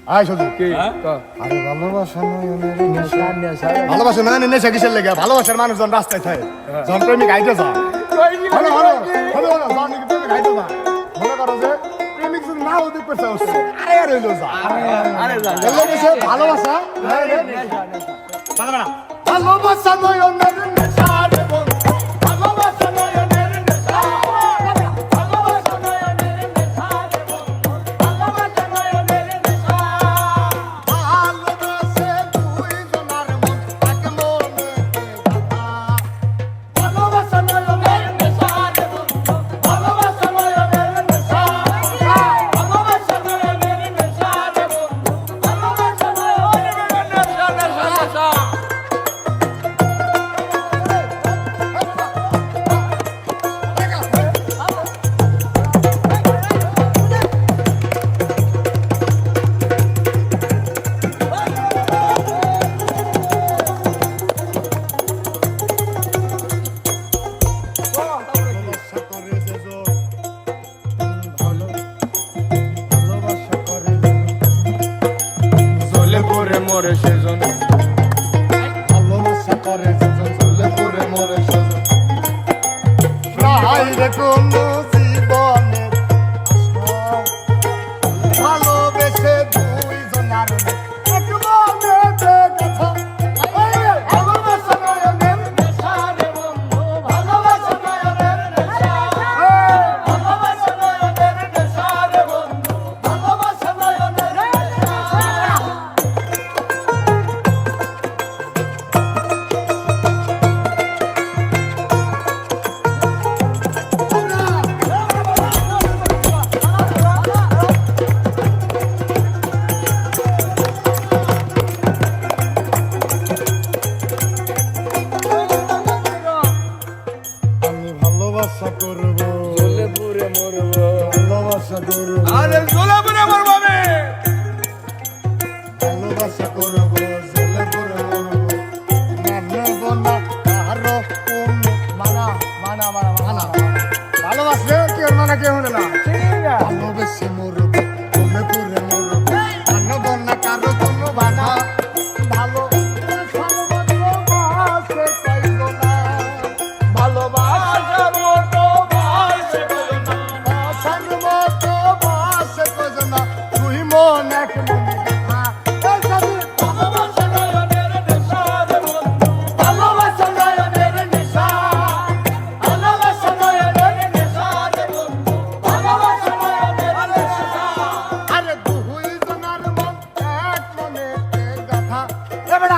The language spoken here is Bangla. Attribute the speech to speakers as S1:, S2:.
S1: আয় শুধু
S2: কি
S1: আরে ভালোবাসা নয়নের নেশা
S2: নেশা
S1: ভালোবাসা নয়নের নেশা কিসের লেগে ভালোবাসার মানুষজন রাস্তায় থাকে জন প্রেমিক আইতে যায় হলো হলো হলো হলো জন প্রেমিক আইতে যায় মনে করো যে প্রেমিক যদি না ওদিক করতে হচ্ছে আরে রইলো যা
S2: আরে যা
S1: এলো বসে ভালোবাসা ভালোবাসা নয়নের নেশা রে বন্ধু ভালোবাসা নয়নের নেশা ভালোবাসা নয়নের নেশা রে বন্ধু ভালোবাসা নয়নের নেশা ভালোবাসে দুই জনার মন এক মনে কথা ভালোবাসা নয়নের নেশা রে বন্ধু ভালোবাসা নয়নের নেশা ভালোবাসা নয়নের নেশা রে বন্ধু ভালোবাসা নয়নের নেশা
S2: জ্বলে পড়ে মরে সেজন
S1: ভালোবাসা করে যেজন জ্বলে পড়ে মরে সেজন নাই রে কোনো জীবনের আশা ভালোবেসে দুই জনার এক মনে কথা ভালোবাসা নয়নের নেশা রে বন্ধু ভালোবাসা নয়নের নেশা ভালোবাসা নয়নের নেশা রে বন্ধু ভালোবাসা নয়নের নেশা আমি ভালোবাসা করব
S2: জ্বলে পড়ে মরব
S1: ভালোবাসা করব
S2: আরে জ্বলে পড়ে মরব আমি
S1: ভালোবাসা করব জলে পড়ে মরব মানব না কারো তুমি মানা মানা মানা মানা ভালোবাসলে কি ওর মানা কেউ হলো না ভালোবেসে মরব জলে পড়ে মরব মানব না কারো কোনো বাধা ভালো ভালোবাসে পাইব না
S2: ভালোবাসা মতো বাসে বলো না
S1: আসার মতো বাসে কইছো না তুই মন এক মনে কথা এই সাথে
S2: ভালোবাসা নয়নের নেশা রে বন্ধু ভালোবাসা নয়নের নেশা ভালোবাসা নয়নের নেশা রে বন্ধু ভালোবাসা নয়নের নেশা
S1: আরে দুই জনার মন এক মনে কথা এবারে